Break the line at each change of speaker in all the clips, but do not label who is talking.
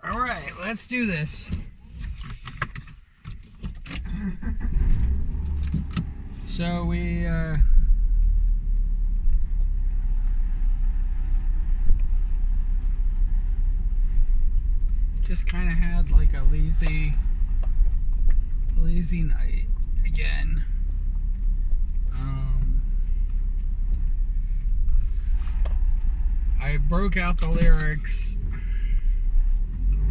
All right, let's do this. So we just kind of had like a lazy night again. I broke out the lyrics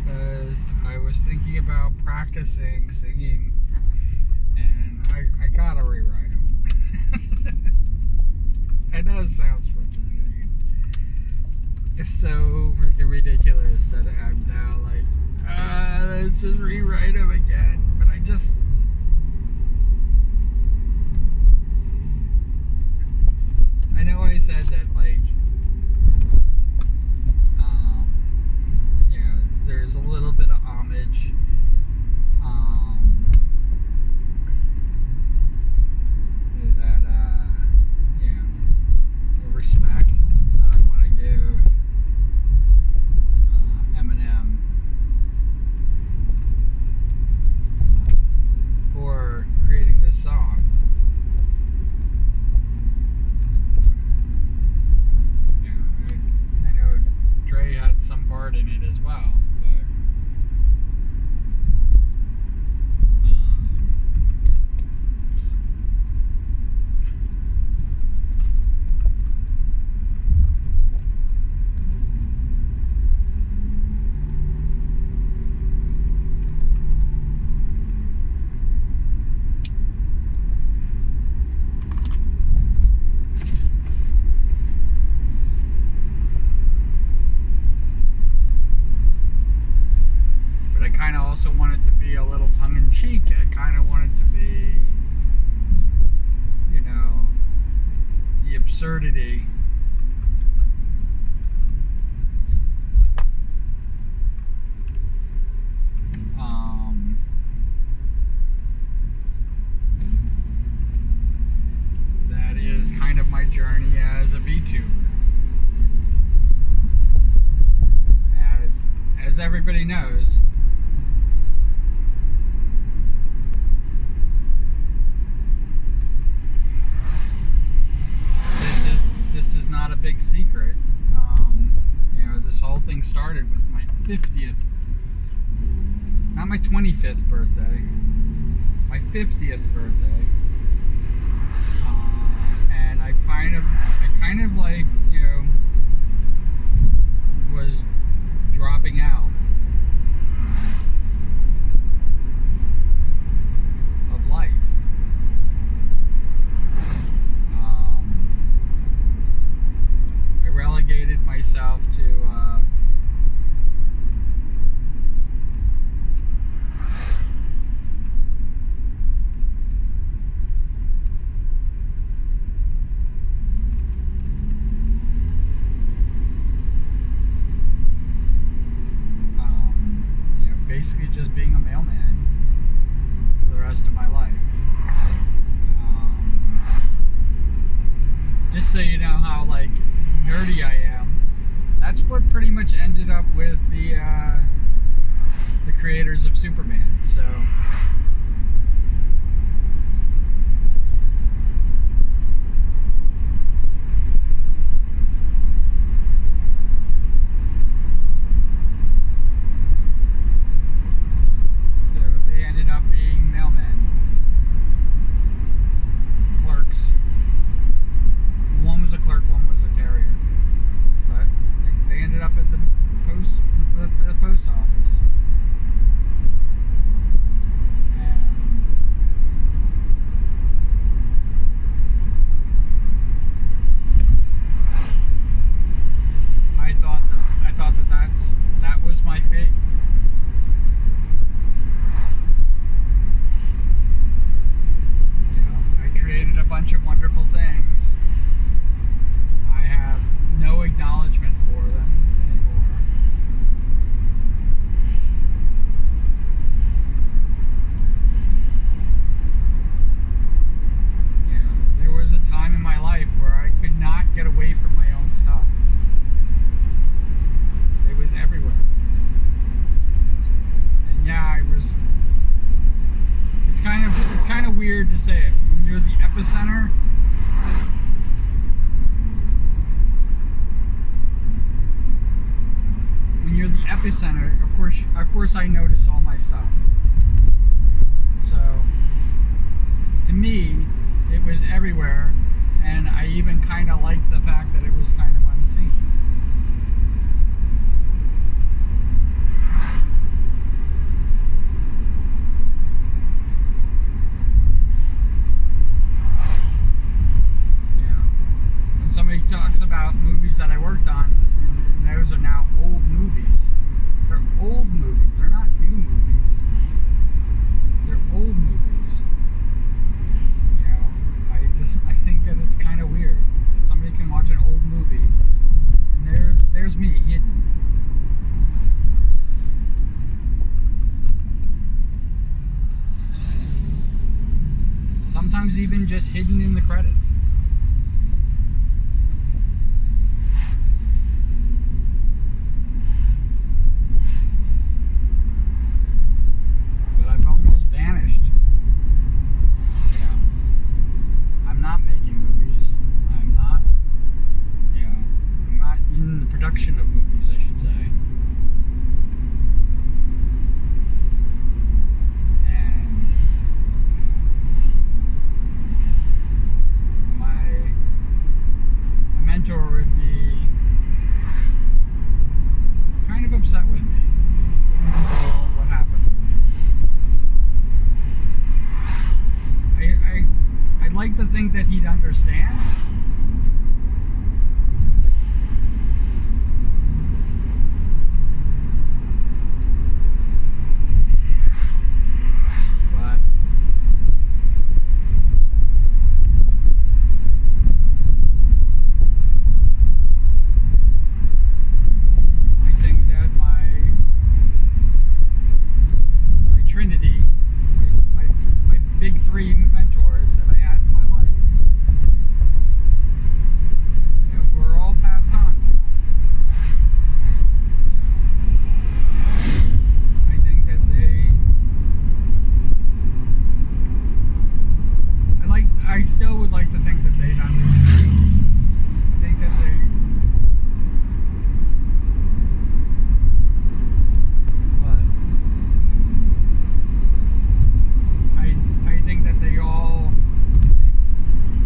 because I was thinking about practicing singing, and I gotta rewrite them. I know it sounds freaking, it's so freaking ridiculous that I'm now like, let's just rewrite them again. But I know I said that, like, there's a little bit of homage, that, the respect that I want to give Eminem for creating this song. I know Dre had some part in it as well. Also wanted to be a little tongue-in-cheek. I kind of wanted to be, the absurdity. That is kind of my journey as a VTuber. As everybody knows, this is not a big secret. This whole thing started with my 50th, not my 25th birthday, my 50th birthday. And I kind of like, was dropping out of life. I relegated myself to basically just being a mailman for the rest of my life. Just so you know how like nerdy I am, that's what pretty much ended up with the creators of Superman. So they ended up being mailmen, clerks. One was a clerk, one was a carrier. But they ended up at the post it's kind of weird to say it. When you're the epicenter, of course I notice all my stuff. So to me, it was everywhere, and I even kind of liked the fact that it was kind of unseen. Somebody talks about movies that I worked on, and those are now old movies. They're old movies. They're not new movies. They're old movies. You know, I think that it's kind of weird that somebody can watch an old movie, and there's me hidden. Sometimes even just hidden in the credits. Production of movies, I should say. And my mentor would be kind of upset with me. So what happened? I'd like to think that he'd understand. Big three mentors that I had in my life, you know, who are all passed on now. You know, I think that I still would like to think that they'd understand. I think that I think that they all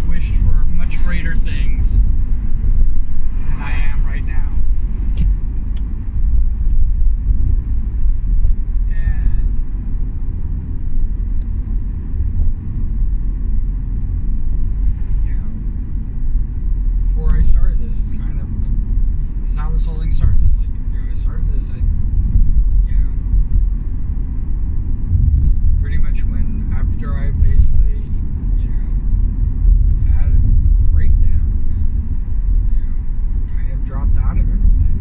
wished for much greater things than I am right now. And you know, before I started this, it's kind of this is how this whole thing started. Like, you know, I started this, pretty much after I basically, you know, had a breakdown and, you know, kind of dropped out of everything.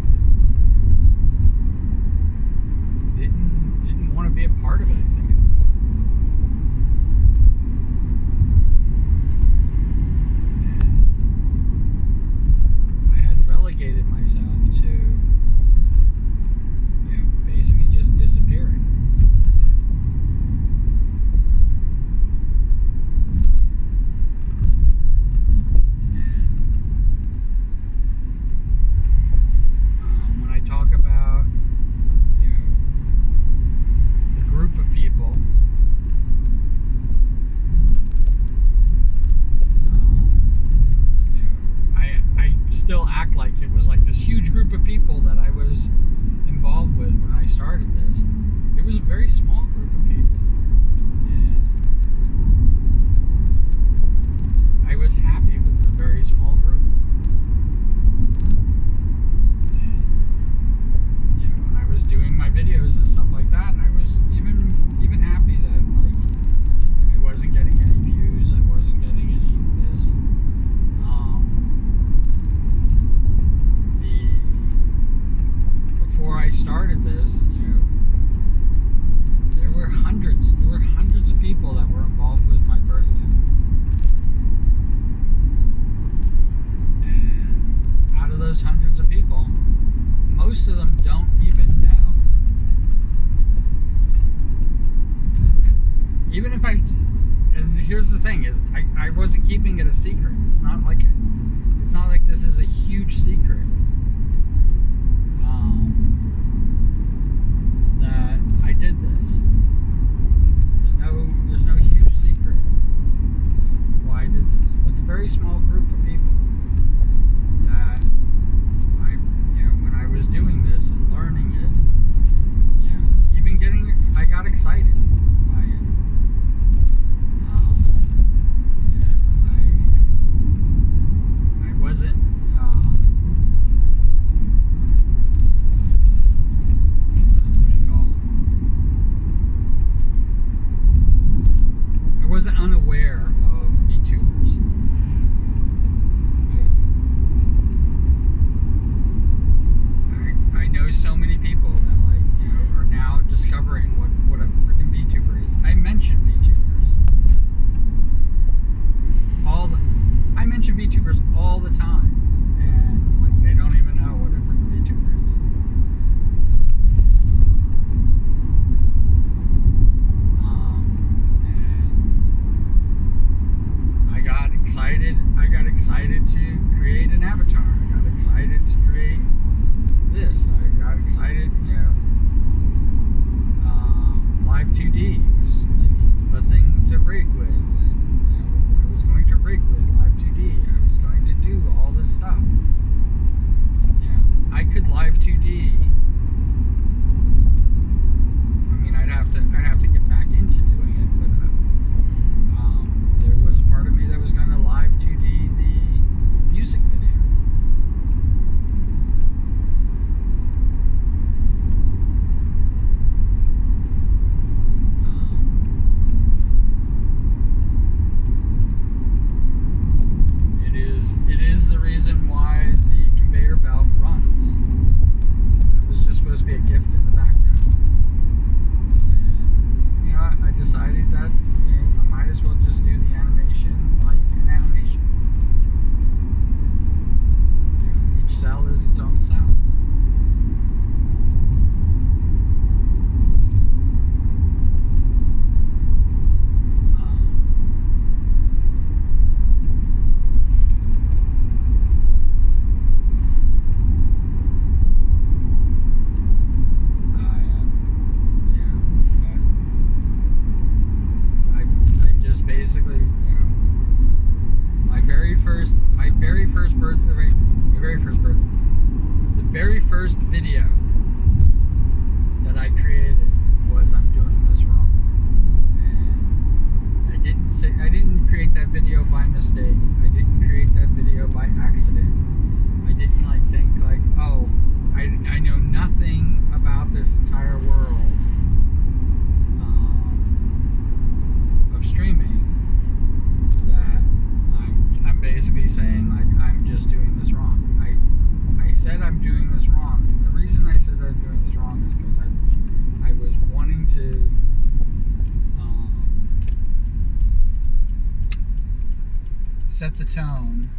Didn't want to be a part of anything anymore. And I had relegated myself to, you know, basically just disappearing. Talk about, you know, the group of people. You know, I still act like it was like this huge group of people that I was involved with when I started this. It was a very small group of people, and I was happy with the very small group. Doing my videos and stuff like that, I was even happy that, like, I wasn't getting any views, I wasn't getting any this. Before I started this, you know, there were hundreds of people that were involved with my birthday. And out of those hundreds of people, most of them don't even know. Even if here's the thing: is I wasn't keeping it a secret. It's not like this is a huge secret. That I did this. There's no huge secret why I did this. But it's a very small group of people that when I was doing this and learning it, I got excited by it. I wasn't. What do you call it? I wasn't unaware of VTubers. I know so many people that are now discovering what a freaking VTuber is. I mention VTubers. I mention VTubers all the time, and they don't even know what a freaking VTuber is. And I got excited. I got excited to create an avatar. I got excited to create this. I got excited, Live 2D was the thing to rig with, and I was going to rig with Live 2D. I was going to do all this stuff. I could Live 2D. I mean, I'd have to get back into doing it, but there was a part of me that was going to Live 2D the music video. It is the reason why the conveyor belt runs. That was just supposed to be a gift in the background. And, I decided that, I might as well just do the animation like an animation. Each cell is its own cell. The very first video that I created was I'm doing this wrong, and I didn't create that video by mistake. I didn't create that video by accident. I didn't think oh, I know nothing about this entire world of streaming, that I'm basically saying I'm just doing this wrong. I said I'm doing this wrong, and the reason I said I'm doing this wrong is because I was wanting to set the tone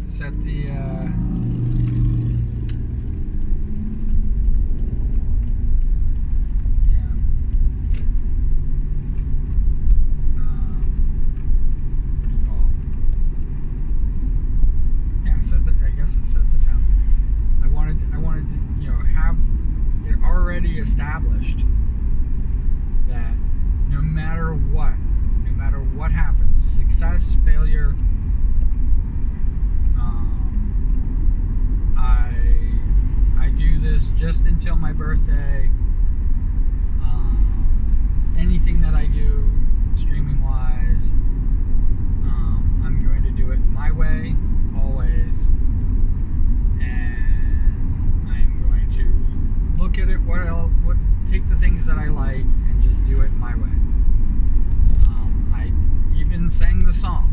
set the established that no matter what happens, success, failure, I do this just until my birthday. Anything that I do streaming wise, I'm going to do it my way always, and I'm going to look at it, take the things that I like and just do it my way. I even sang the song,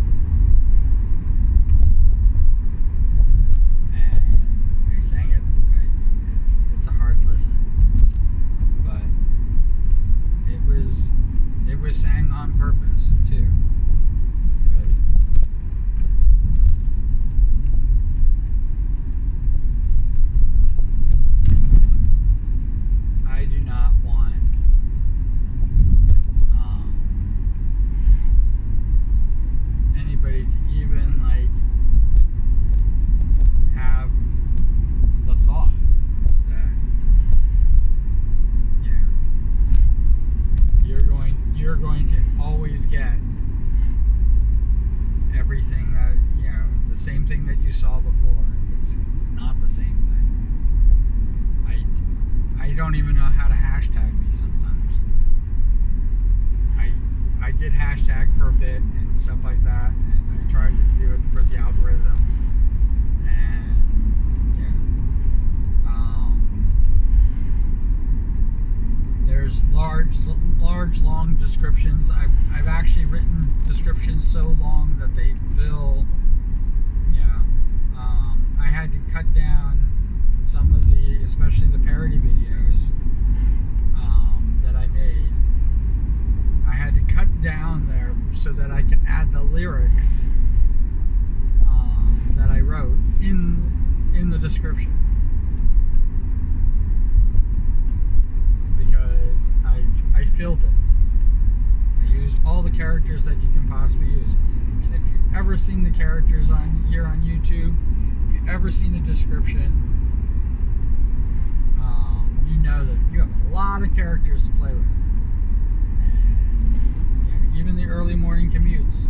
and I sang it. It's a hard listen, but it was sang on purpose too. But I do not thing that you saw before. It's not the same thing. I don't even know how to hashtag me sometimes. I did hashtag for a bit and stuff like that, and I tried to do it for the algorithm, and yeah. There's large, long descriptions. I've actually written descriptions so long that they fill. Yeah. I had to cut down some of the, especially the parody videos that I made. I had to cut down there so that I could add the lyrics that I wrote in the description, because I filled it. I used all the characters that you can possibly use. And if you've ever seen the characters on YouTube, if you've ever seen a description, you know that you have a lot of characters to play with. And even the early morning commutes,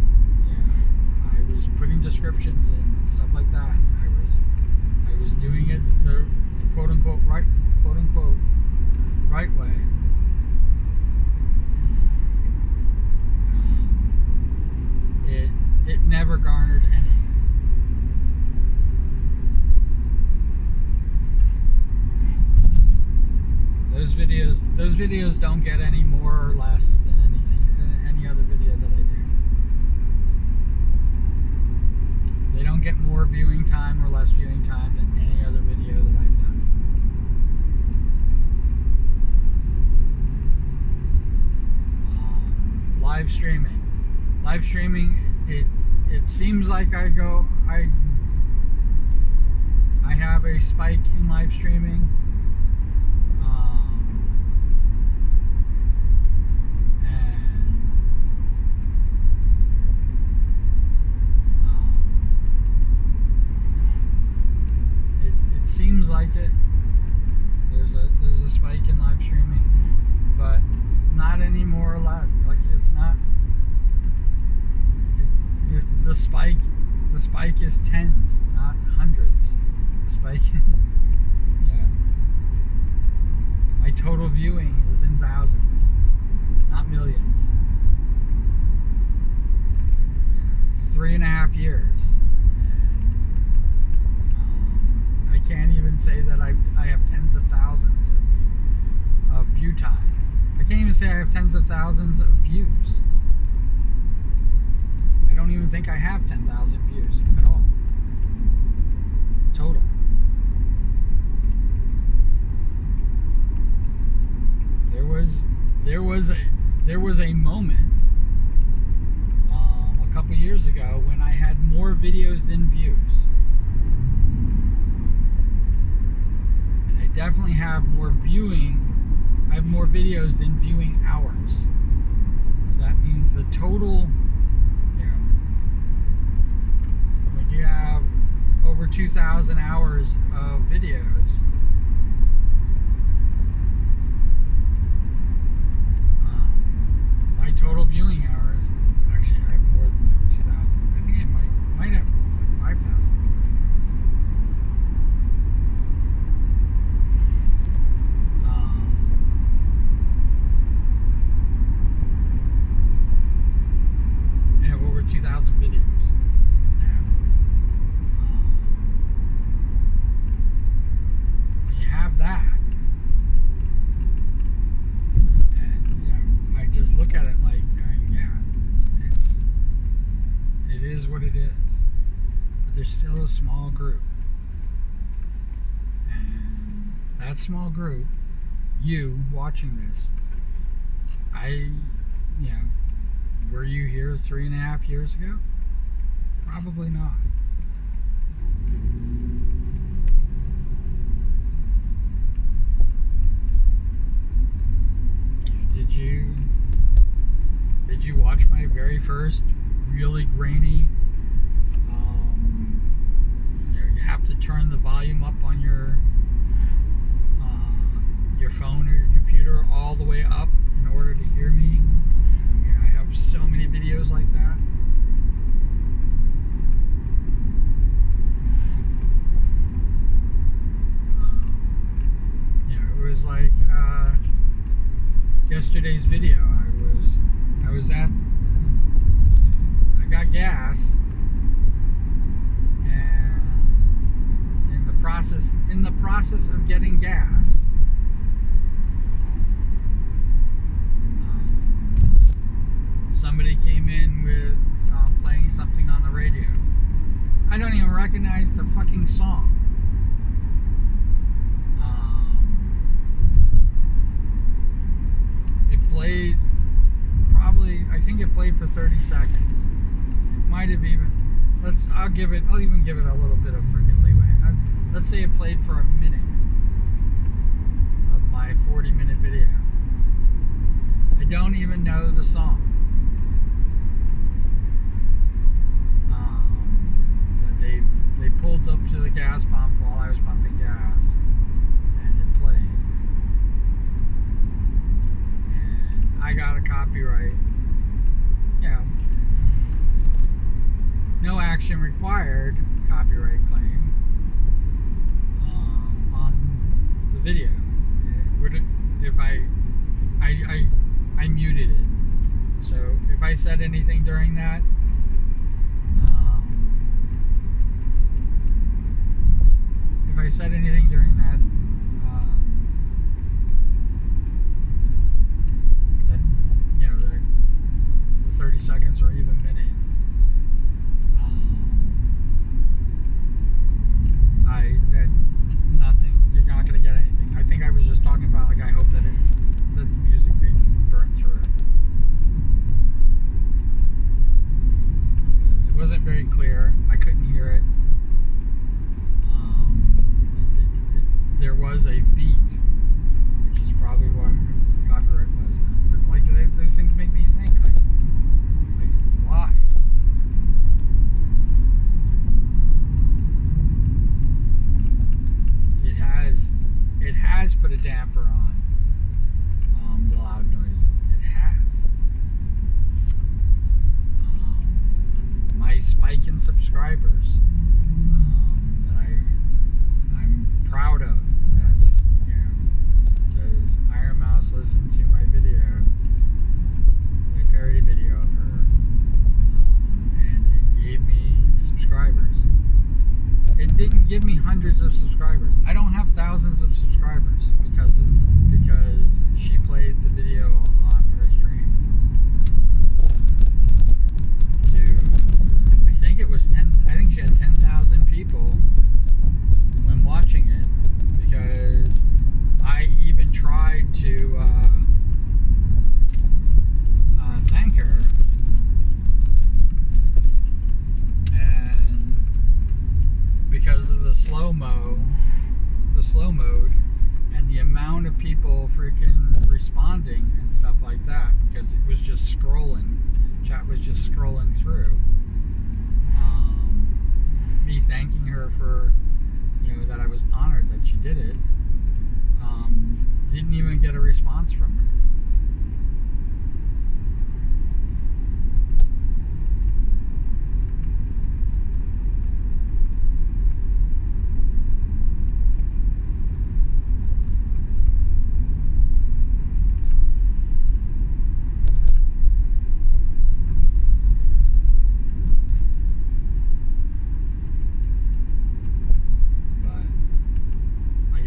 I was putting descriptions and stuff like that. I was doing it the quote unquote right way. It never garnered anything. Those videos don't get any more or less than any other video that I do. They don't get more viewing time or less viewing time than any other video that I've done. Live streaming, it seems like I have a spike in live streaming. It seems like it. There's a spike in live streaming, but not any more or less. Like, it's not. The spike is tens, not hundreds. The spike, yeah. My total viewing is in thousands, not millions. It's 3.5 years, and I can't even say that I have tens of thousands of view time. I can't even say I have tens of thousands of views. I don't even think I have 10,000 views at all. Total. There was a moment a couple years ago when I had more videos than views. And I definitely have more videos than viewing hours. So that means the total, when you have over 2,000 hours of videos, my total viewing hours, actually I have more than that, 2,000. I think I might have like 5,000. I have over 2,000 videos now. When you have that, and I just look at it like, it is what it is. But there's still a small group, and that small group, you watching this, were you here 3.5 years ago? Probably not. Did you watch my very first really grainy, you have to turn the volume up on your phone or your computer all the way up in order to hear me? I mean, I have so many videos like that. was like yesterday's video. I got gas, and in the process of getting gas, somebody came in with playing something on the radio. I don't even recognize the fucking song. It played I think it played for 30 seconds. It might have even, I'll even give it a little bit of freaking leeway. Let's say it played for a minute of my 40-minute video. I don't even know the song. But they pulled up to the gas pump while I was pumping gas, and it played. And I got a copyright. You know, no action required copyright claim on the video. If I muted it, so if I said anything during that, that you know, the 30 seconds or even minute, nothing. You're not gonna get anything. I think I was just talking about, like, I hope that the music didn't burn through. Because it wasn't very clear. I couldn't hear it. There was a beat, which is probably what the copyright was. But like, those things make me think, like why? It has put a damper on the loud noises. It has. My spike in subscribers that I'm proud of, that, you know, because Iron Mouse listened to my video, my parody video of her, and it gave me subscribers. It didn't give me hundreds of subscribers. I don't have thousands of subscribers because she played the video on her stream to, I think she had 10,000 people when watching it, because I even tried to thank her, and because of the slow mode, and the amount of people freaking responding and stuff like that, because it was just scrolling, chat was just scrolling through, me thanking her for, you know, that I was honored that she did it, didn't even get a response from her.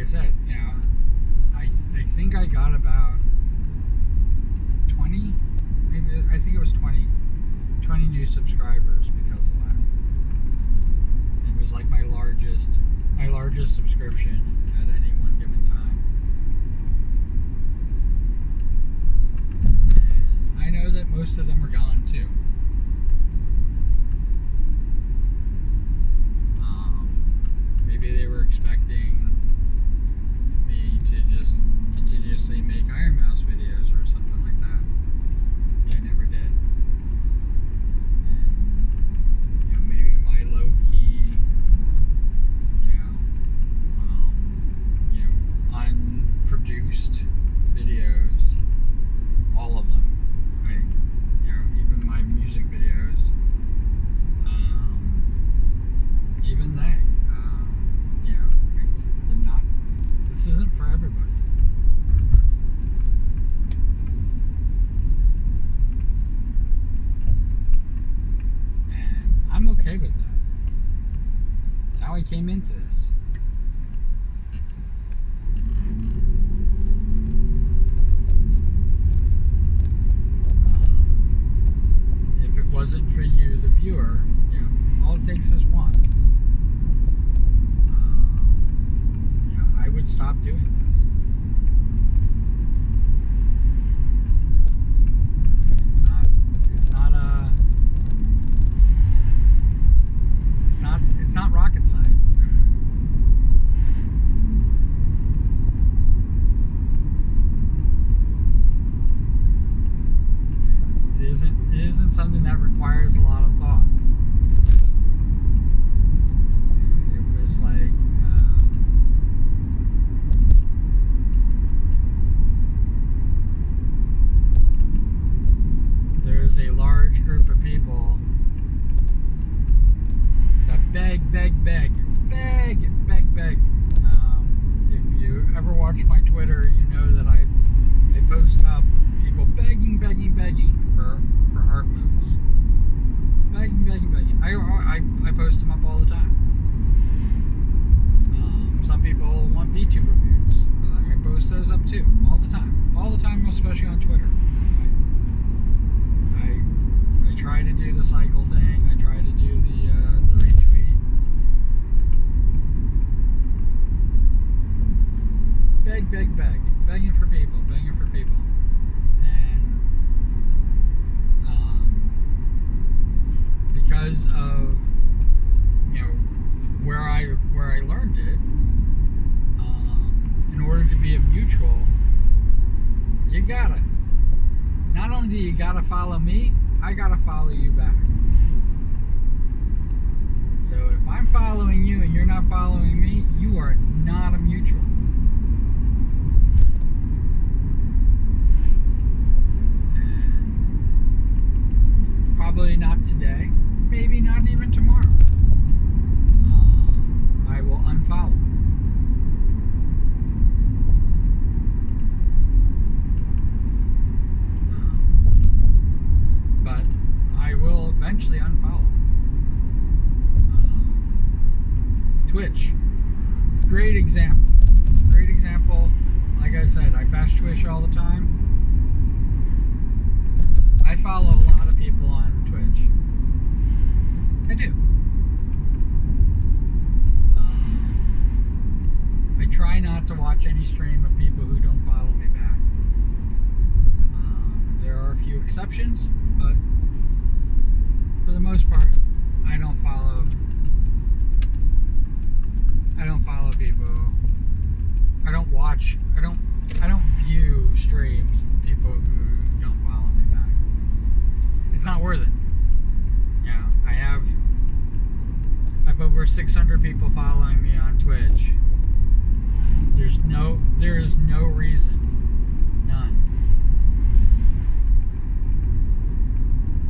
Said, you know, I think I got about 20, maybe, I think it was 20 new subscribers because of that. It was like my largest subscription at any one given time. And I know that most of them are gone too. Maybe they were expecting me to just continuously make Iron Mouse videos or something like that. I never did. And, you know, maybe my low-key, unproduced videos, all of them, even my came into this. If it wasn't for you, the viewer, all it takes is one. I would stop doing this. It's not rocket science. It isn't something that requires a lot of thought. It was like there's a large group of people that beg. If you ever watch my Twitter, you know that I post up people begging for art moves. Begging. I post them up all the time. Some people want VTuber reviews. I post those up too, all the time, especially on Twitter. I try to do the cycle thing. I try to do the retweet. Begging for people. And because of where I learned it, in order to be a mutual, you gotta. Not only do you gotta follow me, I gotta follow you back. So if I'm following you and you're not following me, you are not a mutual. And probably not today, maybe not even tomorrow. I will unfollow. But I will eventually unfollow. Twitch, great example. Like I said, I bash Twitch all the time. I follow a lot of people on Twitch. I do. I try not to watch any stream of people who don't follow me back. There are a few exceptions, but for the most part, I don't follow people. I don't view streams of people who don't follow me back. It's not worth it. I have over 600 people following me on Twitch. There is no reason, none,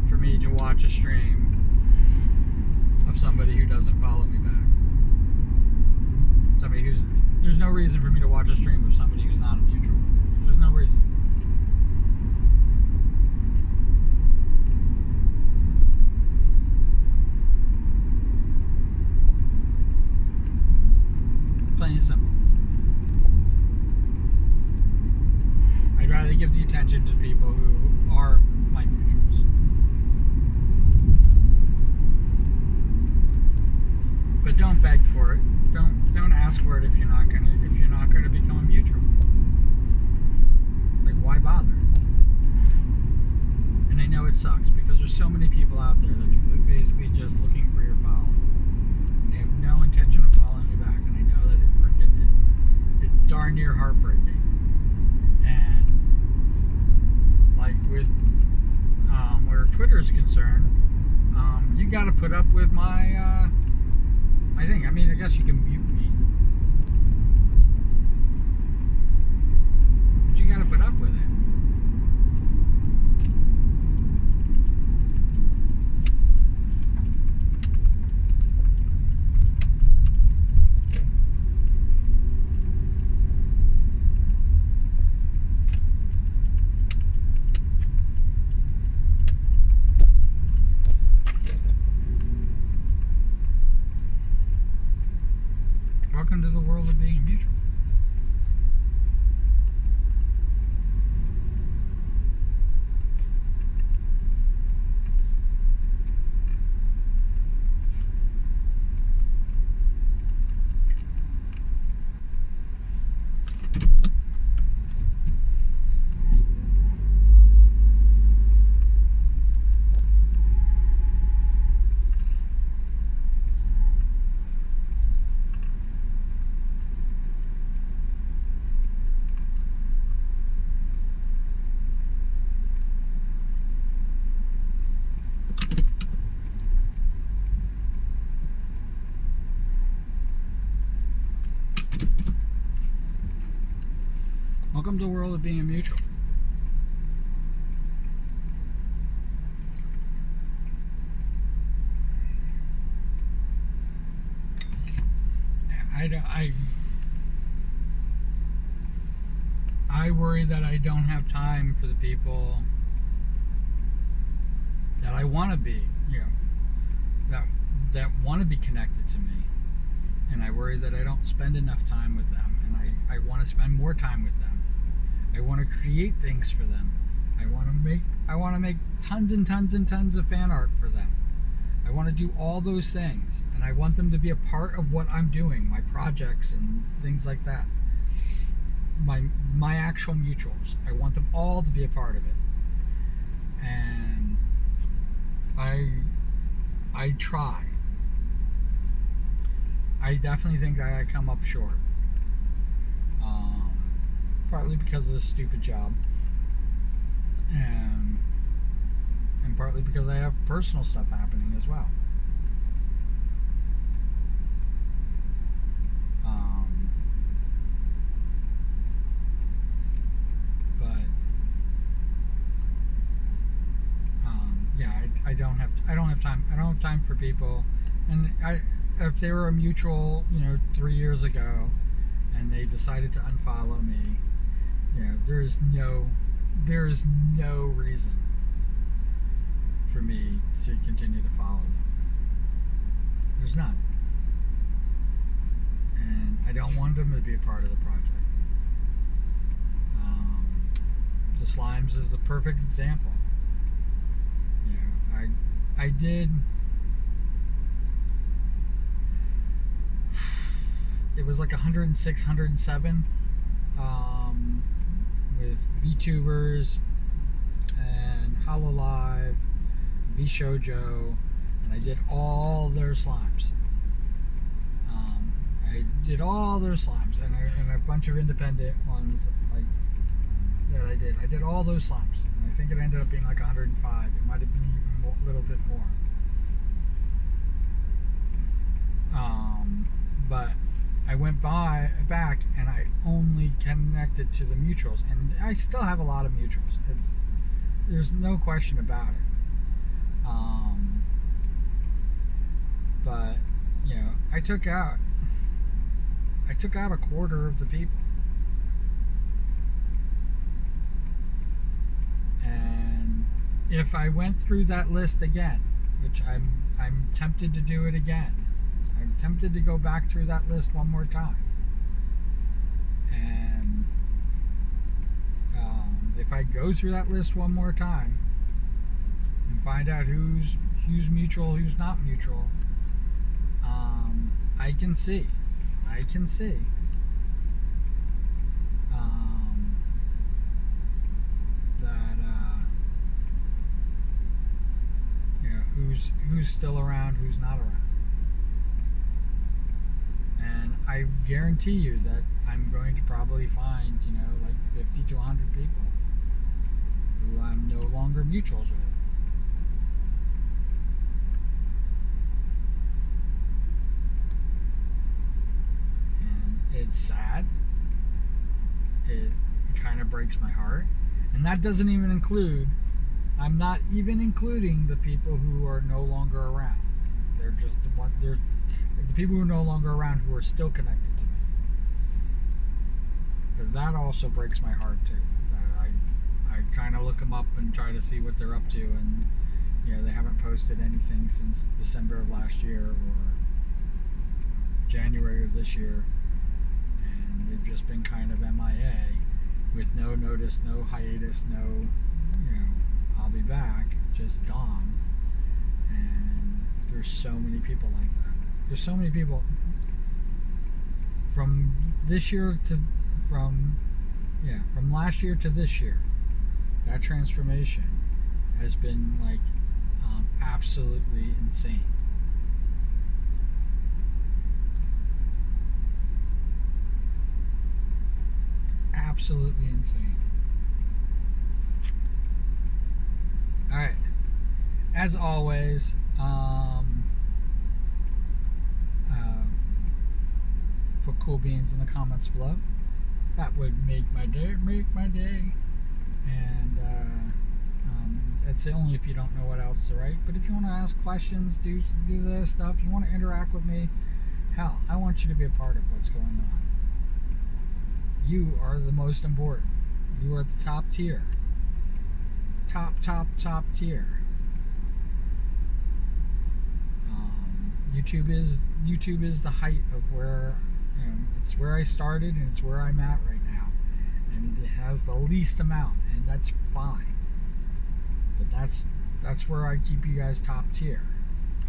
for me to watch a stream of somebody who doesn't follow me back. There's no reason for me to watch a stream of somebody who's not a mutual. There's no reason. Plain and simple. I'd rather give the attention to people who are my mutuals. But don't beg for it. Don't ask for it if you're not gonna become a mutual. Like, why bother? And I know it sucks because there's so many people out there that are basically just looking for your follow. They have no intention of following you back, and I know that it's darn near heartbreaking. And like with where Twitter is concerned, you got to put up with my thing. I mean, I guess you can mute me, but you got to put up with it. welcome to the world of being mutual. Welcome to the world of being a mutual. I worry that I don't have time for the people that I want to be, that want to be connected to me. And I worry that I don't spend enough time with them. And I want to spend more time with them. I want to create things for them. I want to make tons and tons and tons of fan art for them. I want to do all those things, and I want them to be a part of what I'm doing, my projects and things like that. My actual mutuals. I want them all to be a part of it. And I try. I definitely think that I come up short. Partly because of this stupid job. And partly because I have personal stuff happening as well. I don't have time. I don't have time for people. And if they were a mutual, 3 years ago, and they decided to unfollow me, there is no reason for me to continue to follow them. There's none. And I don't want them to be a part of the project. The Slimes is the perfect example. I did. It was like 106, 107 with VTubers and HoloLive, VShojo, and I did all their slimes. And a bunch of independent ones that I did. I did all those slimes. And I think it ended up being like 105. It might have been even a little bit more. But I went back and I only connected to the mutuals, and I still have a lot of mutuals. There's no question about it. But I took out a quarter of the people, and if I went through that list again, which I'm tempted to do it again. I'm tempted to go back through that list one more time. And if I go through that list one more time and find out who's mutual, who's not mutual, I can see that who's still around, who's not around. And I guarantee you that I'm going to probably find, like 50 to 100 people who I'm no longer mutuals with. And it's sad. It kind of breaks my heart. And that doesn't even include, I'm not even including the people who are no longer around. They're just the people who are no longer around who are still connected to me. Because that also breaks my heart too. I kind of look them up and try to see what they're up to, and they haven't posted anything since December of last year, January of this year, and they've just been kind of MIA with no notice, no hiatus, no, I'll be back, just gone. And there's so many people like that. There's so many people from this year to from last year to this year. That transformation has been like absolutely insane. Absolutely insane. All right. As always, put cool beans in the comments below. That would make my day. And that's only if you don't know what else to write. But if you want to ask questions, do this stuff, you want to interact with me, hell, I want you to be a part of what's going on. You are the most important. You are at the top tier. Top tier. YouTube is the height of where, it's where I started and it's where I'm at right now, and it has the least amount, and that's fine. But that's where I keep you guys top tier.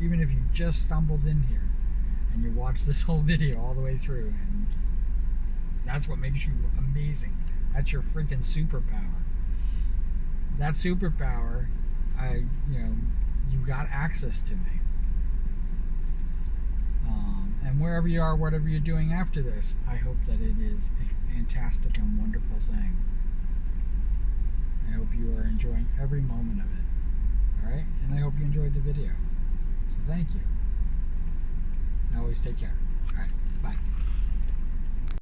Even if you just stumbled in here and you watched this whole video all the way through, and that's what makes you amazing. That's your freaking superpower. That superpower, you got access to me. And wherever you are, whatever you're doing after this, I hope that it is a fantastic and wonderful thing. I hope you are enjoying every moment of it. Alright? And I hope you enjoyed the video. So thank you. And always take care. Alright, bye.